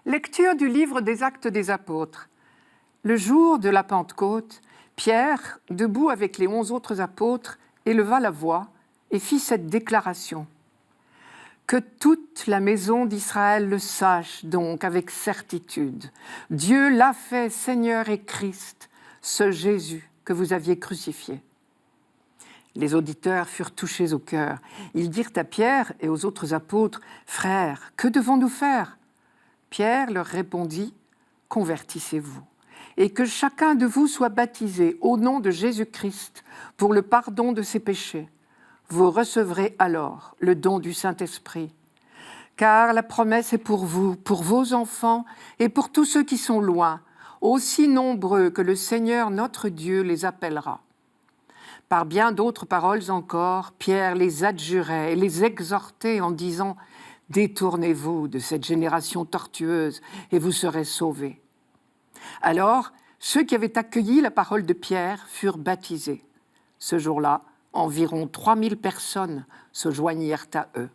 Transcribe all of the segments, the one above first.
Lecture du livre des Actes des Apôtres. Le jour de la Pentecôte, Pierre, debout avec les 11 autres apôtres, éleva la voix et fit cette déclaration. Que toute la maison d'Israël le sache donc avec certitude. Dieu l'a fait Seigneur et Christ, ce Jésus que vous aviez crucifié. Les auditeurs furent touchés au cœur. Ils dirent à Pierre et aux autres apôtres, « Frères, que devons-nous faire ?» Pierre leur répondit, « Convertissez-vous, et que chacun de vous soit baptisé au nom de Jésus-Christ pour le pardon de ses péchés. Vous recevrez alors le don du Saint-Esprit. Car la promesse est pour vous, pour vos enfants et pour tous ceux qui sont loin, aussi nombreux que le Seigneur notre Dieu les appellera. » Par bien d'autres paroles encore, Pierre les adjurait et les exhortait en disant « Détournez-vous de cette génération tortueuse et vous serez sauvés. » Alors, ceux qui avaient accueilli la parole de Pierre furent baptisés. Ce jour-là, environ 3000 personnes se joignirent à eux.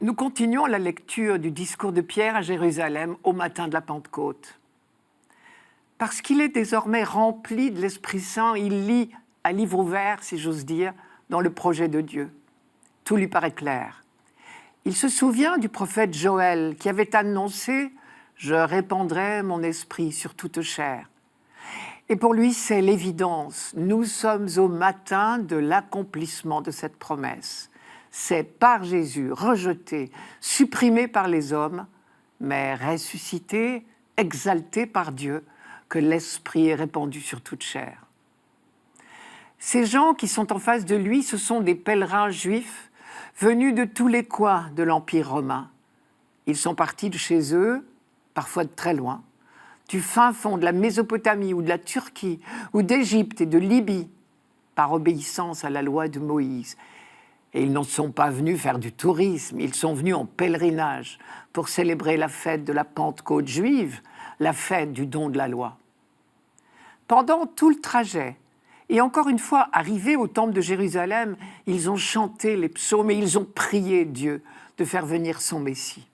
Nous continuons la lecture du discours de Pierre à Jérusalem au matin de la Pentecôte. Parce qu'il est désormais rempli de l'Esprit Saint, il lit à livre ouvert, si j'ose dire, dans le projet de Dieu. Tout lui paraît clair. Il se souvient du prophète Joël qui avait annoncé « Je répandrai mon esprit sur toute chair ». Et pour lui, c'est l'évidence. Nous sommes au matin de l'accomplissement de cette promesse. C'est par Jésus, rejeté, supprimé par les hommes, mais ressuscité, exalté par Dieu, que l'Esprit est répandu sur toute chair. Ces gens qui sont en face de lui, ce sont des pèlerins juifs venus de tous les coins de l'Empire romain. Ils sont partis de chez eux, parfois de très loin, du fin fond de la Mésopotamie ou de la Turquie ou d'Égypte et de Libye, par obéissance à la loi de Moïse. Et ils n'en sont pas venus faire du tourisme, ils sont venus en pèlerinage pour célébrer la fête de la Pentecôte juive, la fête du don de la loi. Pendant tout le trajet, et encore une fois, arrivés au temple de Jérusalem, ils ont chanté les psaumes et ils ont prié Dieu de faire venir son Messie.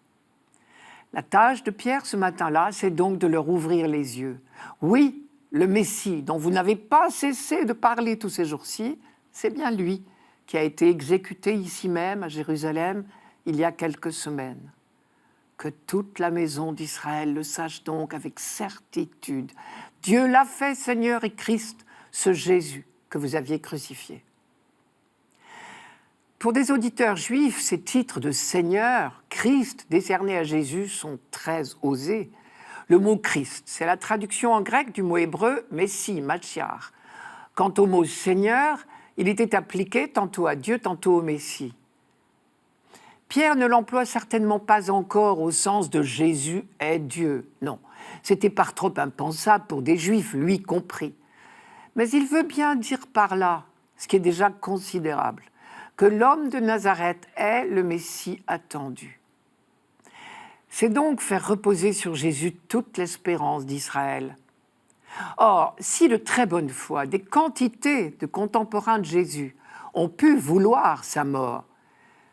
La tâche de Pierre ce matin-là, c'est donc de leur ouvrir les yeux. Oui, le Messie dont vous n'avez pas cessé de parler tous ces jours-ci, c'est bien lui qui a été exécuté ici même à Jérusalem il y a quelques semaines. Que toute la maison d'Israël le sache donc avec certitude. Dieu l'a fait Seigneur et Christ, ce Jésus que vous aviez crucifié. Pour des auditeurs juifs, ces titres de Seigneur, Christ, décernés à Jésus sont très osés. Le mot Christ, c'est la traduction en grec du mot hébreu Messie, Machiar. Quant au mot Seigneur, il était appliqué tantôt à Dieu, tantôt au Messie. Pierre ne l'emploie certainement pas encore au sens de Jésus est Dieu. Non, c'était par trop impensable pour des Juifs, lui compris. Mais il veut bien dire par là, ce qui est déjà considérable, que l'homme de Nazareth est le Messie attendu. C'est donc faire reposer sur Jésus toute l'espérance d'Israël. Or, si de très bonne foi, des quantités de contemporains de Jésus ont pu vouloir sa mort,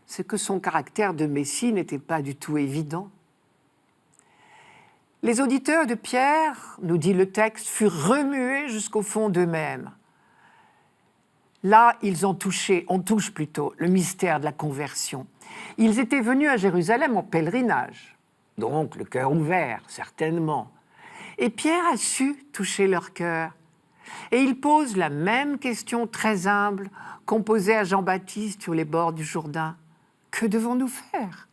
c'est que son caractère de Messie n'était pas du tout évident. Les auditeurs de Pierre, nous dit le texte, furent remués jusqu'au fond d'eux-mêmes. Là, on touche le mystère de la conversion. Ils étaient venus à Jérusalem en pèlerinage, donc le cœur ouvert, certainement. Et Pierre a su toucher leur cœur. Et il pose la même question très humble qu'on posait à Jean-Baptiste sur les bords du Jourdain. Que devons-nous faire ?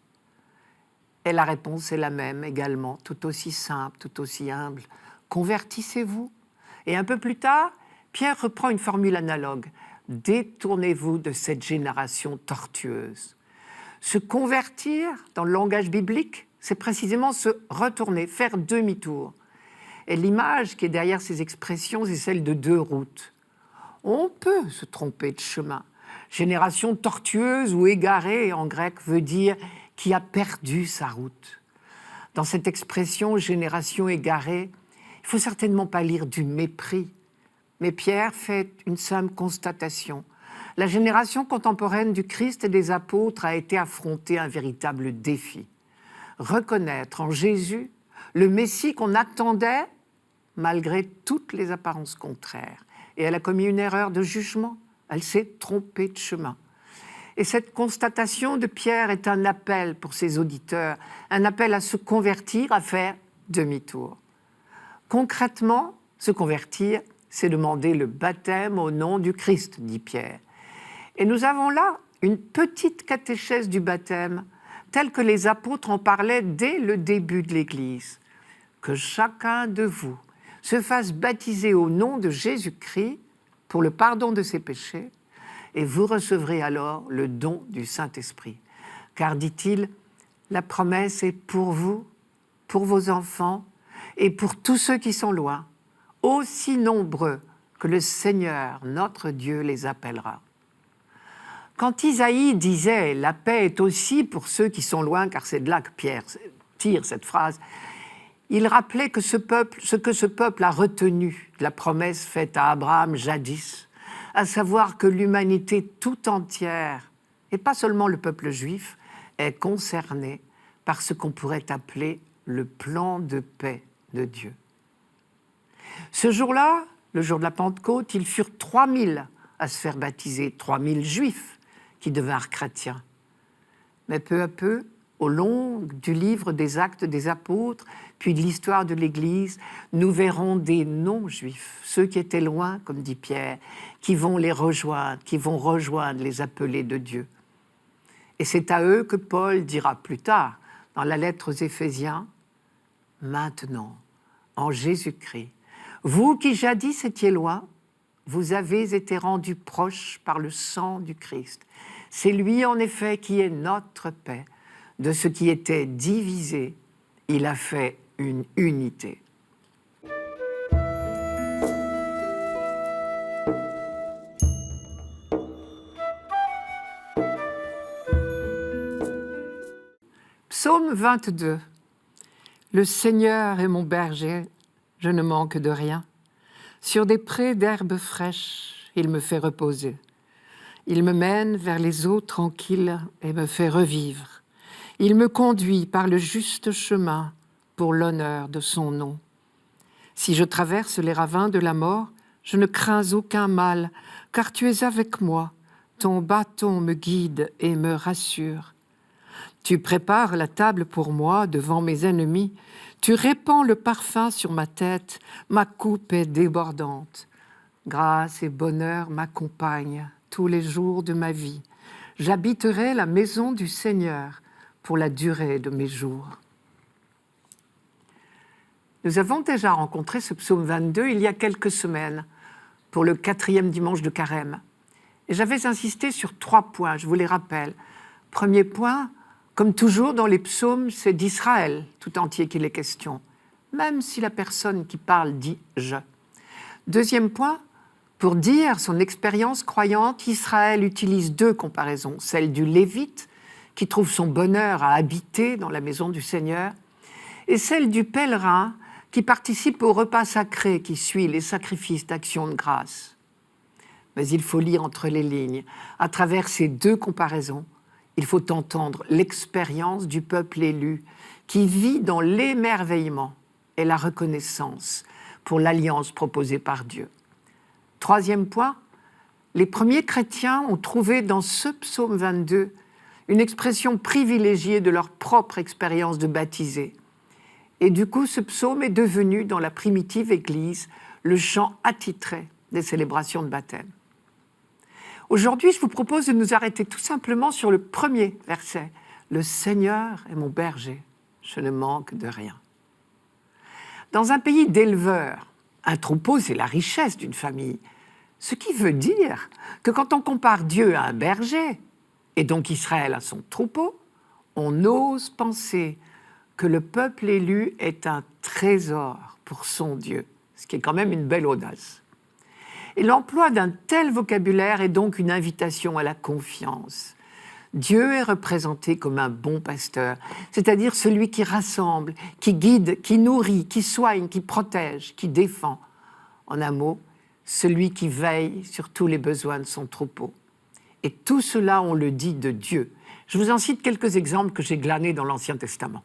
Et la réponse est la même également, tout aussi simple, tout aussi humble. Convertissez-vous. Et un peu plus tard, Pierre reprend une formule analogue. Détournez-vous de cette génération tortueuse. Se convertir, dans le langage biblique, c'est précisément se retourner, faire demi-tour. Et l'image qui est derrière ces expressions, c'est celle de deux routes. On peut se tromper de chemin. Génération tortueuse ou égarée, en grec, veut dire qui a perdu sa route. Dans cette expression, génération égarée, il ne faut certainement pas lire du mépris. Mais Pierre fait une simple constatation. La génération contemporaine du Christ et des apôtres a été affrontée à un véritable défi. reconnaître en Jésus le Messie qu'on attendait malgré toutes les apparences contraires. Et elle a commis une erreur de jugement, elle s'est trompée de chemin. Et cette constatation de Pierre est un appel pour ses auditeurs, un appel à se convertir, à faire demi-tour. Concrètement, se convertir, c'est demander le baptême au nom du Christ, dit Pierre. Et nous avons là une petite catéchèse du baptême, telle que les apôtres en parlaient dès le début de l'Église. Que chacun de vous se fasse baptiser au nom de Jésus-Christ pour le pardon de ses péchés, et vous recevrez alors le don du Saint-Esprit. Car, dit-il, la promesse est pour vous, pour vos enfants et pour tous ceux qui sont loin, aussi nombreux que le Seigneur, notre Dieu, les appellera. Quand Isaïe disait « la paix est aussi pour ceux qui sont loin », car c'est de là que Pierre tire cette phrase, il rappelait que ce peuple a retenu de la promesse faite à Abraham jadis, à savoir que l'humanité tout entière, et pas seulement le peuple juif, est concernée par ce qu'on pourrait appeler le plan de paix de Dieu. Ce jour-là, le jour de la Pentecôte, ils furent 3000 à se faire baptiser, 3000 juifs qui devinrent chrétiens. Mais peu à peu, au long du livre des Actes des Apôtres, puis de l'histoire de l'Église, nous verrons des non-juifs, ceux qui étaient loin, comme dit Pierre, qui vont les rejoindre, qui vont rejoindre les appelés de Dieu. Et c'est à eux que Paul dira plus tard, dans la lettre aux Éphésiens, « Maintenant, en Jésus-Christ, vous qui jadis étiez loin, vous avez été rendus proches par le sang du Christ. C'est lui, en effet, qui est notre paix. De ce qui était divisé, il a fait une unité. » Psaume 22. Le Seigneur est mon berger, je ne manque de rien. Sur des prés d'herbes fraîches, il me fait reposer. Il me mène vers les eaux tranquilles et me fait revivre. Il me conduit par le juste chemin pour l'honneur de son nom. Si je traverse les ravins de la mort, je ne crains aucun mal, car tu es avec moi. Ton bâton me guide et me rassure. Tu prépares la table pour moi devant mes ennemis. Tu répands le parfum sur ma tête. Ma coupe est débordante. Grâce et bonheur m'accompagnent tous les jours de ma vie. J'habiterai la maison du Seigneur pour la durée de mes jours. Nous avons déjà rencontré ce psaume 22 il y a quelques semaines pour le 4e dimanche de Carême. Et j'avais insisté sur 3 points, je vous les rappelle. Premier point, comme toujours dans les psaumes, c'est d'Israël tout entier qu'il est question, même si la personne qui parle dit « je ». Deuxième point, pour dire son expérience croyante, Israël utilise 2 comparaisons, celle du Lévite, qui trouve son bonheur à habiter dans la maison du Seigneur, et celle du pèlerin qui participe au repas sacré qui suit les sacrifices d'action de grâce. Mais il faut lire entre les lignes. À travers ces 2 comparaisons, il faut entendre l'expérience du peuple élu qui vit dans l'émerveillement et la reconnaissance pour l'alliance proposée par Dieu. Troisième point, les premiers chrétiens ont trouvé dans ce psaume 22 une expression privilégiée de leur propre expérience de baptisé. Et du coup, ce psaume est devenu, dans la primitive Église, le chant attitré des célébrations de baptême. Aujourd'hui, je vous propose de nous arrêter tout simplement sur le premier verset. « Le Seigneur est mon berger, je ne manque de rien. » Dans un pays d'éleveurs, un troupeau, c'est la richesse d'une famille. Ce qui veut dire que quand on compare Dieu à un berger, et donc Israël à son troupeau, on ose penser que le peuple élu est un trésor pour son Dieu, ce qui est quand même une belle audace. Et l'emploi d'un tel vocabulaire est donc une invitation à la confiance. Dieu est représenté comme un bon pasteur, c'est-à-dire celui qui rassemble, qui guide, qui nourrit, qui soigne, qui protège, qui défend. En un mot, celui qui veille sur tous les besoins de son troupeau. Et tout cela, on le dit de Dieu. Je vous en cite quelques exemples que j'ai glanés dans l'Ancien Testament.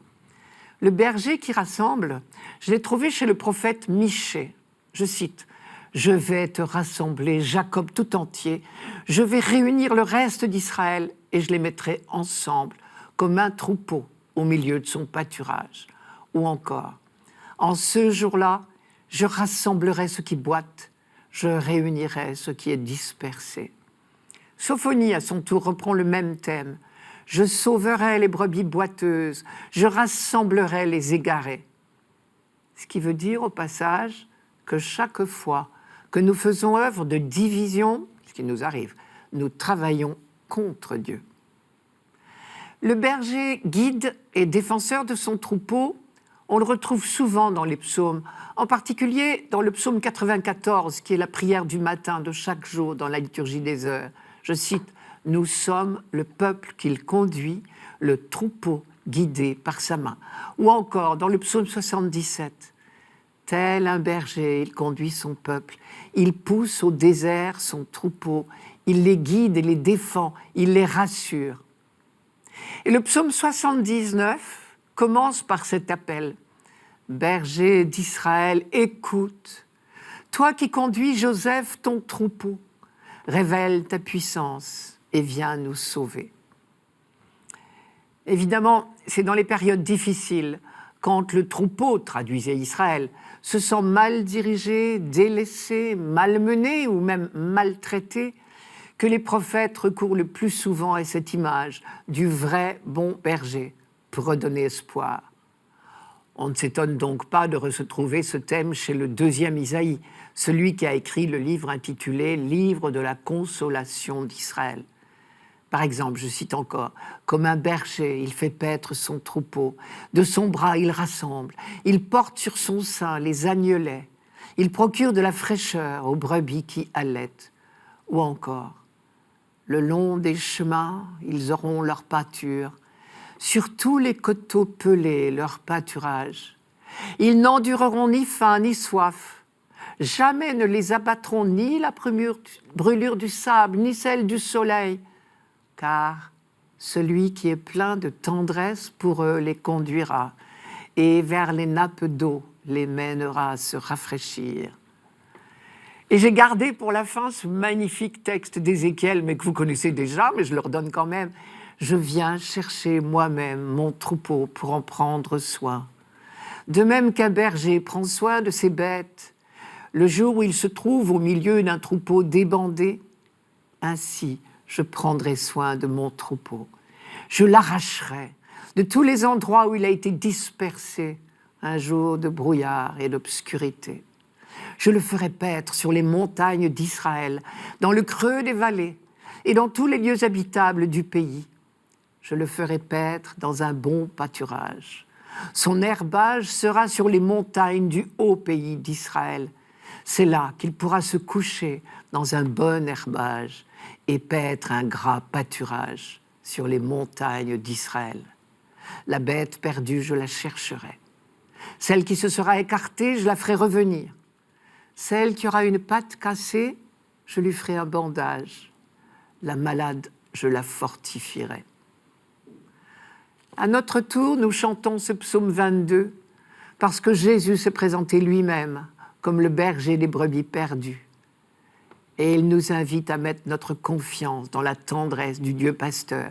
Le berger qui rassemble, je l'ai trouvé chez le prophète Michée. Je cite, « Je vais te rassembler, Jacob tout entier, je vais réunir le reste d'Israël et je les mettrai ensemble comme un troupeau au milieu de son pâturage. » Ou encore, « En ce jour-là, je rassemblerai ce qui boite, je réunirai ce qui est dispersé. » Sophonie, à son tour, reprend le même thème. « Je sauverai les brebis boiteuses, je rassemblerai les égarés. » Ce qui veut dire au passage que chaque fois que nous faisons œuvre de division, ce qui nous arrive, nous travaillons contre Dieu. Le berger guide et défenseur de son troupeau, on le retrouve souvent dans les psaumes, en particulier dans le psaume 94, qui est la prière du matin de chaque jour dans la liturgie des heures. Je cite, « Nous sommes le peuple qu'il conduit, le troupeau guidé par sa main. » Ou encore dans le psaume 77, « Tel un berger, il conduit son peuple, il pousse au désert son troupeau, il les guide et les défend, il les rassure. » Et le psaume 79 commence par cet appel. « Berger d'Israël, écoute, toi qui conduis Joseph ton troupeau, révèle ta puissance et viens nous sauver. » Évidemment, c'est dans les périodes difficiles, quand le troupeau, traduisait Israël, se sent mal dirigé, délaissé, malmené ou même maltraité, que les prophètes recourent le plus souvent à cette image du vrai bon berger pour redonner espoir. On ne s'étonne donc pas de retrouver ce thème chez le deuxième Isaïe, celui qui a écrit le livre intitulé « Livre de la consolation d'Israël ». Par exemple, je cite encore, « Comme un berger, il fait paître son troupeau, de son bras il rassemble, il porte sur son sein les agnelets, il procure de la fraîcheur aux brebis qui allaitent. » Ou encore, « Le long des chemins, ils auront leur pâture, sur tous les coteaux pelés leur pâturage. Ils n'endureront ni faim ni soif, jamais ne les abattront ni la brûlure du sable, ni celle du soleil, car celui qui est plein de tendresse pour eux les conduira et vers les nappes d'eau les mènera à se rafraîchir. » Et j'ai gardé pour la fin ce magnifique texte d'Ézéchiel, mais que vous connaissez déjà, mais je le redonne quand même. « Je viens chercher moi-même mon troupeau pour en prendre soin. De même qu'un berger prend soin de ses bêtes, le jour où il se trouve au milieu d'un troupeau débandé, ainsi je prendrai soin de mon troupeau. Je l'arracherai de tous les endroits où il a été dispersé un jour de brouillard et d'obscurité. Je le ferai paître sur les montagnes d'Israël, dans le creux des vallées et dans tous les lieux habitables du pays. Je le ferai paître dans un bon pâturage. Son herbage sera sur les montagnes du haut pays d'Israël. C'est là qu'il pourra se coucher dans un bon herbage et paître un gras pâturage sur les montagnes d'Israël. La bête perdue, je la chercherai. Celle qui se sera écartée, je la ferai revenir. Celle qui aura une patte cassée, je lui ferai un bandage. La malade, je la fortifierai. » À notre tour, nous chantons ce psaume 22 parce que Jésus s'est présenté lui-même comme le berger des brebis perdues. Et il nous invite à mettre notre confiance dans la tendresse du Dieu pasteur.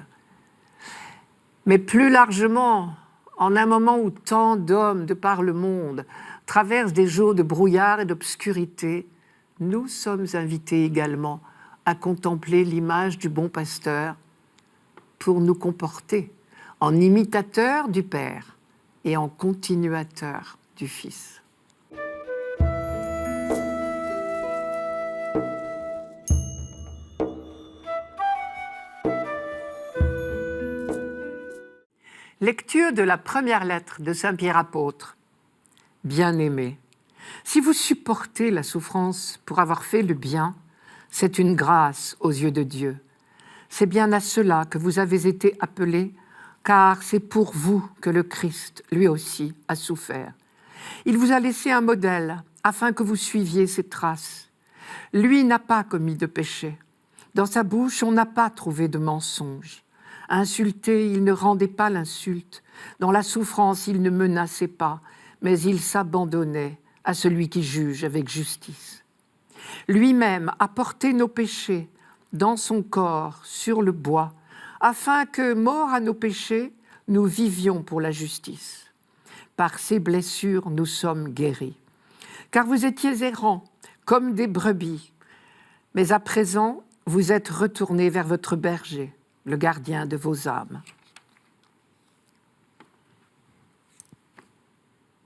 Mais plus largement, en un moment où tant d'hommes de par le monde traversent des jours de brouillard et d'obscurité, nous sommes invités également à contempler l'image du bon pasteur pour nous comporter en imitateur du Père et en continuateur du Fils. Lecture de la première lettre de Saint Pierre apôtre. Bien-aimés, si vous supportez la souffrance pour avoir fait le bien, c'est une grâce aux yeux de Dieu. C'est bien à cela que vous avez été appelés, car c'est pour vous que le Christ, lui aussi, a souffert. Il vous a laissé un modèle afin que vous suiviez ses traces. Lui n'a pas commis de péché. Dans sa bouche, on n'a pas trouvé de mensonge. Insulté, il ne rendait pas l'insulte. Dans la souffrance, il ne menaçait pas, mais il s'abandonnait à celui qui juge avec justice. Lui-même a porté nos péchés dans son corps sur le bois, afin que, morts à nos péchés, nous vivions pour la justice. Par ses blessures, nous sommes guéris. Car vous étiez errants, comme des brebis, mais à présent, vous êtes retournés vers votre berger, le gardien de vos âmes.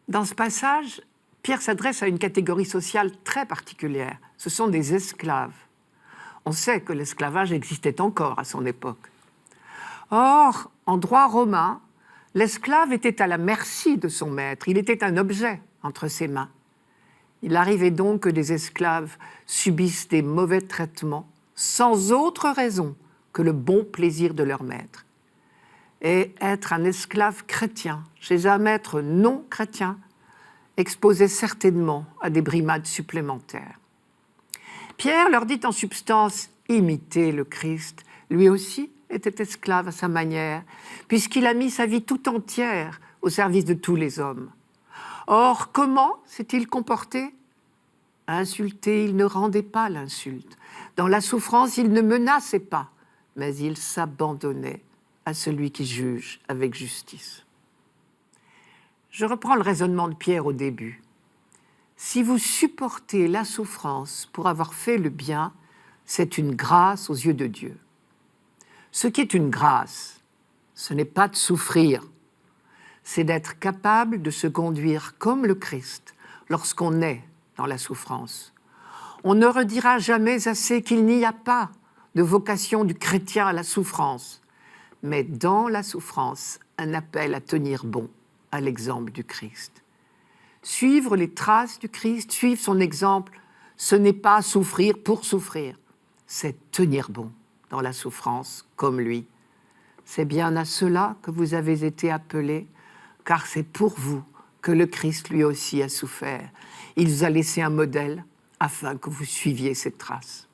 Dans ce passage, Pierre s'adresse à une catégorie sociale très particulière. Ce sont des esclaves. On sait que l'esclavage existait encore à son époque. Or, en droit romain, l'esclave était à la merci de son maître. Il était un objet entre ses mains. Il arrivait donc que des esclaves subissent des mauvais traitements sans autre raison que le bon plaisir de leur maître. Et être un esclave chrétien chez un maître non chrétien exposait certainement à des brimades supplémentaires. Pierre leur dit en substance « imitez le Christ ». Lui aussi était esclave à sa manière, puisqu'il a mis sa vie tout entière au service de tous les hommes. Or, comment s'est-il comporté ? Insulté, il ne rendait pas l'insulte. Dans la souffrance, il ne menaçait pas, mais il s'abandonnait à celui qui juge avec justice. Je reprends le raisonnement de Pierre au début. Si vous supportez la souffrance pour avoir fait le bien, c'est une grâce aux yeux de Dieu. Ce qui est une grâce, ce n'est pas de souffrir, c'est d'être capable de se conduire comme le Christ lorsqu'on est dans la souffrance. On ne redira jamais assez qu'il n'y a pas de vocation du chrétien à la souffrance, mais dans la souffrance, un appel à tenir bon à l'exemple du Christ. Suivre les traces du Christ, suivre son exemple, ce n'est pas souffrir pour souffrir, c'est tenir bon dans la souffrance comme lui. C'est bien à cela que vous avez été appelés, car c'est pour vous que le Christ lui aussi a souffert. Il vous a laissé un modèle afin que vous suiviez ses traces.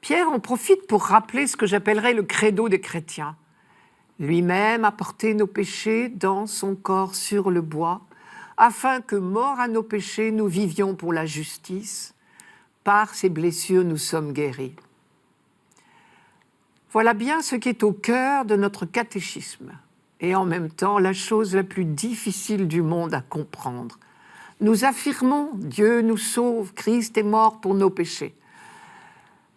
Pierre en profite pour rappeler ce que j'appellerais le credo des chrétiens. Lui-même a porté nos péchés dans son corps sur le bois, afin que, morts à nos péchés, nous vivions pour la justice. Par ses blessures, nous sommes guéris. Voilà bien ce qui est au cœur de notre catéchisme, et en même temps la chose la plus difficile du monde à comprendre. Nous affirmons « Dieu nous sauve, Christ est mort pour nos péchés ».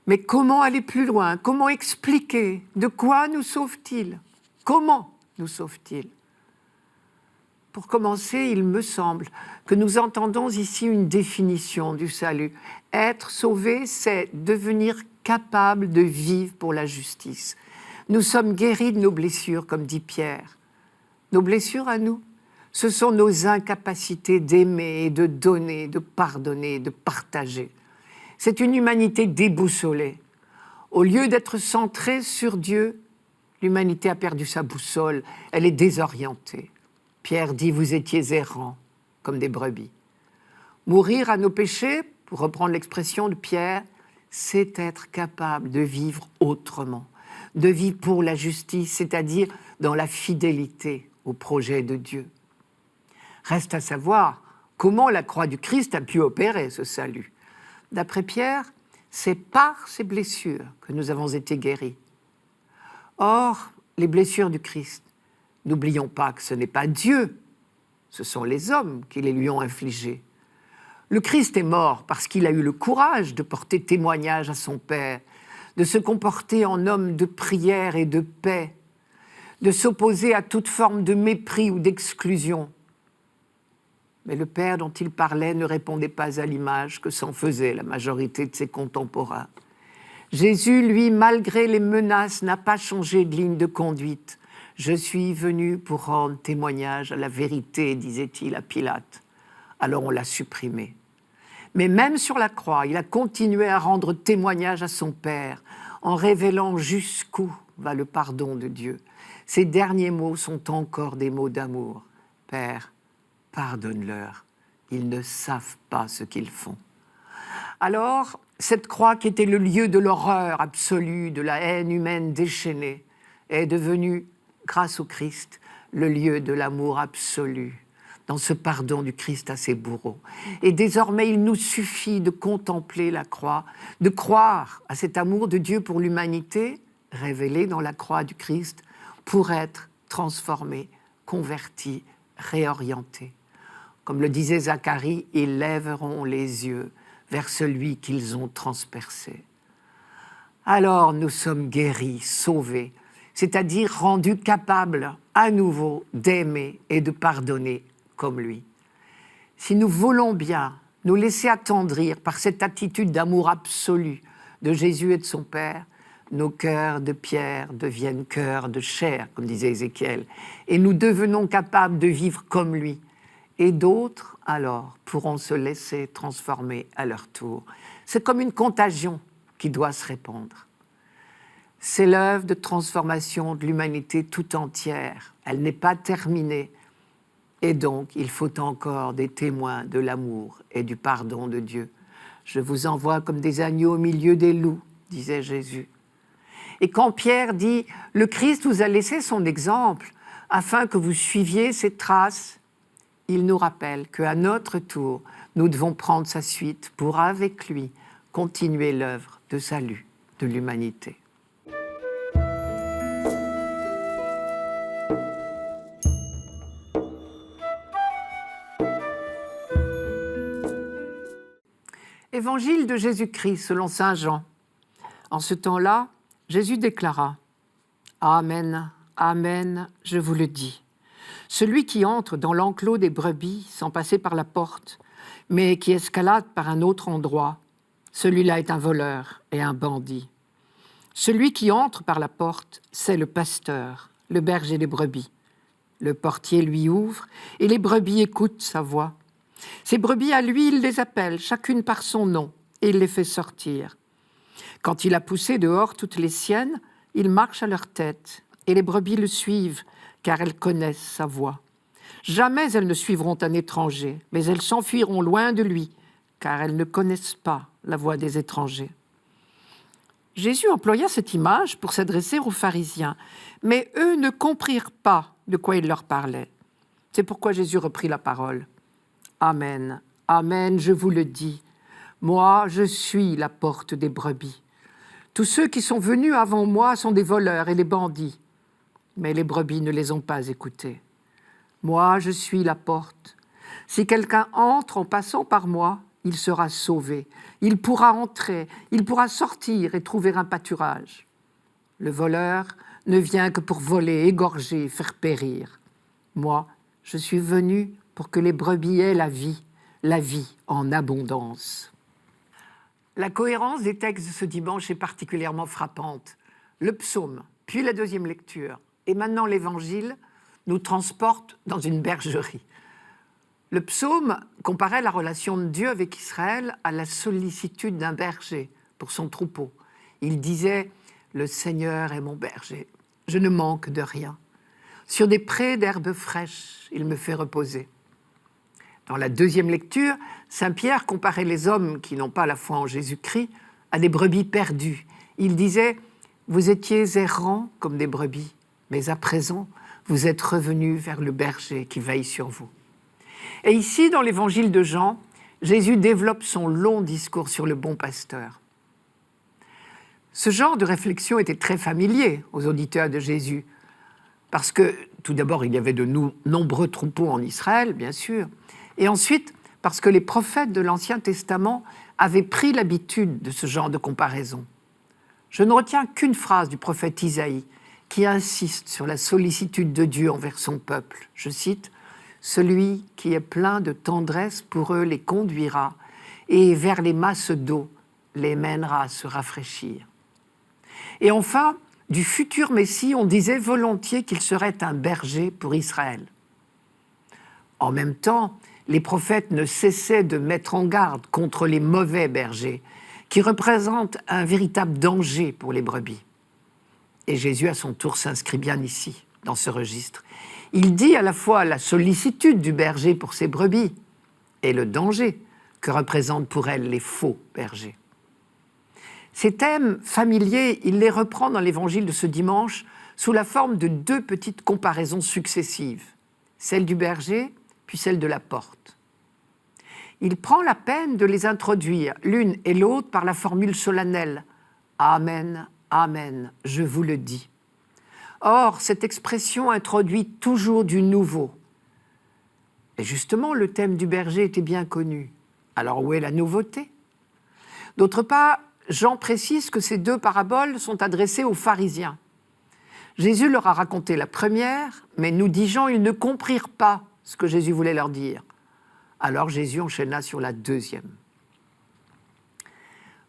Mais comment aller plus loin ? Comment expliquer ? De quoi nous sauve-t-il ? Comment nous sauve-t-il ? Pour commencer, il me semble que nous entendons ici une définition du salut. Être sauvé, c'est devenir capable de vivre pour la justice. Nous sommes guéris de nos blessures, comme dit Pierre. Nos blessures à nous, ce sont nos incapacités d'aimer, de donner, de pardonner, de partager. C'est une humanité déboussolée. Au lieu d'être centrée sur Dieu, l'humanité a perdu sa boussole, elle est désorientée. Pierre dit « vous étiez errants, comme des brebis ». Mourir à nos péchés, pour reprendre l'expression de Pierre, c'est être capable de vivre autrement, de vivre pour la justice, c'est-à-dire dans la fidélité au projet de Dieu. Reste à savoir comment la croix du Christ a pu opérer ce salut. D'après Pierre, c'est par ces blessures que nous avons été guéris. Or, les blessures du Christ, n'oublions pas que ce n'est pas Dieu, ce sont les hommes qui les lui ont infligées. Le Christ est mort parce qu'il a eu le courage de porter témoignage à son Père, de se comporter en homme de prière et de paix, de s'opposer à toute forme de mépris ou d'exclusion. Mais le Père dont il parlait ne répondait pas à l'image que s'en faisait la majorité de ses contemporains. Jésus, lui, malgré les menaces, n'a pas changé de ligne de conduite. « Je suis venu pour rendre témoignage à la vérité », disait-il à Pilate. Alors on l'a supprimé. Mais même sur la croix, il a continué à rendre témoignage à son Père, en révélant jusqu'où va le pardon de Dieu. Ses derniers mots sont encore des mots d'amour. « Père, pardonne-leur, ils ne savent pas ce qu'ils font. » Alors, cette croix qui était le lieu de l'horreur absolue, de la haine humaine déchaînée, est devenu, grâce au Christ, le lieu de l'amour absolu, dans ce pardon du Christ à ses bourreaux. Et désormais, il nous suffit de contempler la croix, de croire à cet amour de Dieu pour l'humanité, révélé dans la croix du Christ, pour être transformé, converti, réorienté. Comme le disait Zacharie, ils lèveront les yeux vers celui qu'ils ont transpercé. Alors nous sommes guéris, sauvés, c'est-à-dire rendus capables à nouveau d'aimer et de pardonner comme lui. Si nous voulons bien nous laisser attendrir par cette attitude d'amour absolu de Jésus et de son Père, nos cœurs de pierre deviennent cœurs de chair, comme disait Ézéchiel, et nous devenons capables de vivre comme lui. Et d'autres, alors, pourront se laisser transformer à leur tour. C'est comme une contagion qui doit se répandre. C'est l'œuvre de transformation de l'humanité tout entière. Elle n'est pas terminée. Et donc, il faut encore des témoins de l'amour et du pardon de Dieu. Je vous envoie comme des agneaux au milieu des loups, disait Jésus. Et quand Pierre dit « Le Christ vous a laissé son exemple afin que vous suiviez ses traces », il nous rappelle qu'à notre tour, nous devons prendre sa suite pour, avec lui, continuer l'œuvre de salut de l'humanité. Évangile de Jésus-Christ selon saint Jean. En ce temps-là, Jésus déclara « Amen, Amen, je vous le dis. Celui qui entre dans l'enclos des brebis sans passer par la porte, mais qui escalade par un autre endroit, celui-là est un voleur et un bandit. Celui qui entre par la porte, c'est le pasteur, le berger des brebis. Le portier lui ouvre et les brebis écoutent sa voix. Ces brebis, à lui, il les appelle, chacune par son nom, et il les fait sortir. Quand il a poussé dehors toutes les siennes, il marche à leur tête, et les brebis le suivent, car elles connaissent sa voix. Jamais elles ne suivront un étranger, mais elles s'enfuiront loin de lui, car elles ne connaissent pas la voix des étrangers. Jésus employa cette image pour s'adresser aux pharisiens, mais eux ne comprirent pas de quoi il leur parlait. C'est pourquoi Jésus reprit la parole. Amen, Amen, je vous le dis, moi je suis la porte des brebis. Tous ceux qui sont venus avant moi sont des voleurs et des bandits, mais les brebis ne les ont pas écoutés. Moi je suis la porte. Si quelqu'un entre en passant par moi, il sera sauvé. Il pourra entrer, il pourra sortir et trouver un pâturage. Le voleur ne vient que pour voler, égorger, faire périr. Moi, je suis venu pour que les brebis aient la vie en abondance. La cohérence des textes de ce dimanche est particulièrement frappante. Le psaume, puis la deuxième lecture, et maintenant l'évangile, nous transportent dans une bergerie. Le psaume comparait la relation de Dieu avec Israël à la sollicitude d'un berger pour son troupeau. Il disait « Le Seigneur est mon berger, je ne manque de rien. Sur des prés d'herbes fraîches, il me fait reposer. » Dans la deuxième lecture, saint Pierre comparait les hommes qui n'ont pas la foi en Jésus-Christ à des brebis perdues. Il disait « Vous étiez errants comme des brebis, mais à présent, vous êtes revenus vers le berger qui veille sur vous. » Et ici, dans l'évangile de Jean, Jésus développe son long discours sur le bon pasteur. Ce genre de réflexion était très familier aux auditeurs de Jésus, parce que, tout d'abord, il y avait de nombreux troupeaux en Israël, bien sûr, et ensuite, parce que les prophètes de l'Ancien Testament avaient pris l'habitude de ce genre de comparaison. Je ne retiens qu'une phrase du prophète Isaïe qui insiste sur la sollicitude de Dieu envers son peuple. Je cite « Celui qui est plein de tendresse pour eux les conduira, et vers les masses d'eau les mènera à se rafraîchir. » Et enfin, du futur Messie, on disait volontiers qu'il serait un berger pour Israël. En même temps, les prophètes ne cessaient de mettre en garde contre les mauvais bergers, qui représentent un véritable danger pour les brebis. Et Jésus, à son tour, s'inscrit bien ici, dans ce registre. Il dit à la fois la sollicitude du berger pour ses brebis et le danger que représentent pour elles les faux bergers. Ces thèmes familiers, il les reprend dans l'évangile de ce dimanche sous la forme de 2 petites comparaisons successives, celle du berger, puis celle de la porte. Il prend la peine de les introduire l'une et l'autre par la formule solennelle « Amen, Amen, je vous le dis ». Or, cette expression introduit toujours du nouveau. Et justement, le thème du berger était bien connu. Alors où est la nouveauté ? D'autre part, Jean précise que ces 2 paraboles sont adressées aux pharisiens. Jésus leur a raconté la première, mais nous dit Jean, ils ne comprirent pas ce que Jésus voulait leur dire. Alors Jésus enchaîna sur la deuxième.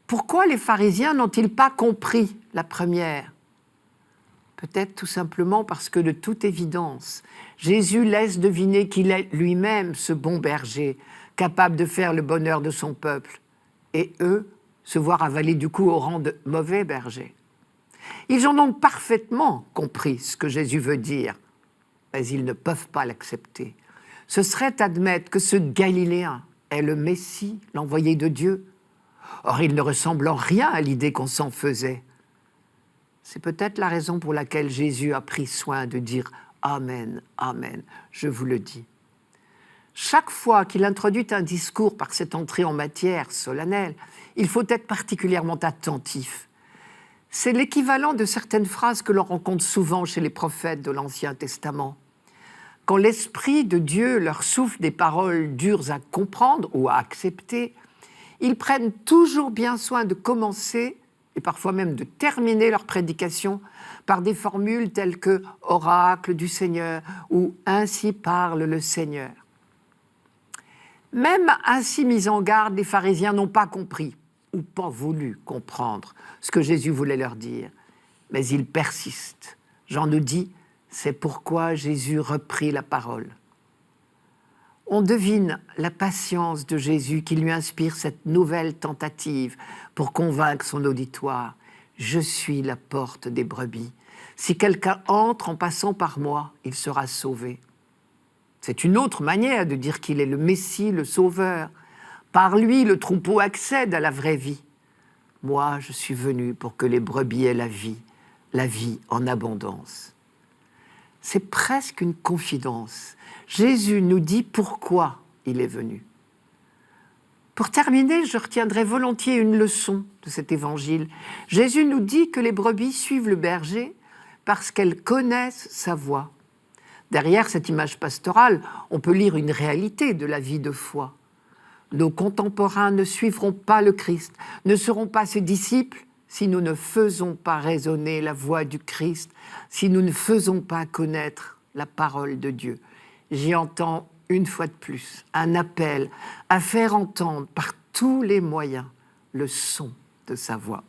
Pourquoi les pharisiens n'ont-ils pas compris la première ? Peut-être tout simplement parce que de toute évidence, Jésus laisse deviner qu'il est lui-même ce bon berger, capable de faire le bonheur de son peuple, et eux se voir avaler du coup au rang de mauvais bergers. Ils ont donc parfaitement compris ce que Jésus veut dire, mais ils ne peuvent pas l'accepter. Ce serait admettre que ce Galiléen est le Messie, l'envoyé de Dieu. Or, il ne ressemble en rien à l'idée qu'on s'en faisait. C'est peut-être la raison pour laquelle Jésus a pris soin de dire « Amen, Amen, je vous le dis ». Chaque fois qu'il introduit un discours par cette entrée en matière solennelle, il faut être particulièrement attentif. C'est l'équivalent de certaines phrases que l'on rencontre souvent chez les prophètes de l'Ancien Testament. Quand l'Esprit de Dieu leur souffle des paroles dures à comprendre ou à accepter, ils prennent toujours bien soin de commencer et parfois même de terminer leur prédication par des formules telles que « oracle du Seigneur » ou « ainsi parle le Seigneur ». Même ainsi mis en garde, les pharisiens n'ont pas compris ou pas voulu comprendre ce que Jésus voulait leur dire. Mais ils persistent. Jean nous dit, c'est pourquoi Jésus reprit la parole. On devine la patience de Jésus qui lui inspire cette nouvelle tentative pour convaincre son auditoire. Je suis la porte des brebis. Si quelqu'un entre en passant par moi, il sera sauvé. C'est une autre manière de dire qu'il est le Messie, le Sauveur. Par lui, le troupeau accède à la vraie vie. Moi, je suis venu pour que les brebis aient la vie en abondance. C'est presque une confidence. Jésus nous dit pourquoi il est venu. Pour terminer, je retiendrai volontiers une leçon de cet évangile. Jésus nous dit que les brebis suivent le berger parce qu'elles connaissent sa voix. Derrière cette image pastorale, on peut lire une réalité de la vie de foi. Nos contemporains ne suivront pas le Christ, ne seront pas ses disciples si nous ne faisons pas résonner la voix du Christ, si nous ne faisons pas connaître la parole de Dieu. J'y entends une fois de plus un appel à faire entendre par tous les moyens le son de sa voix.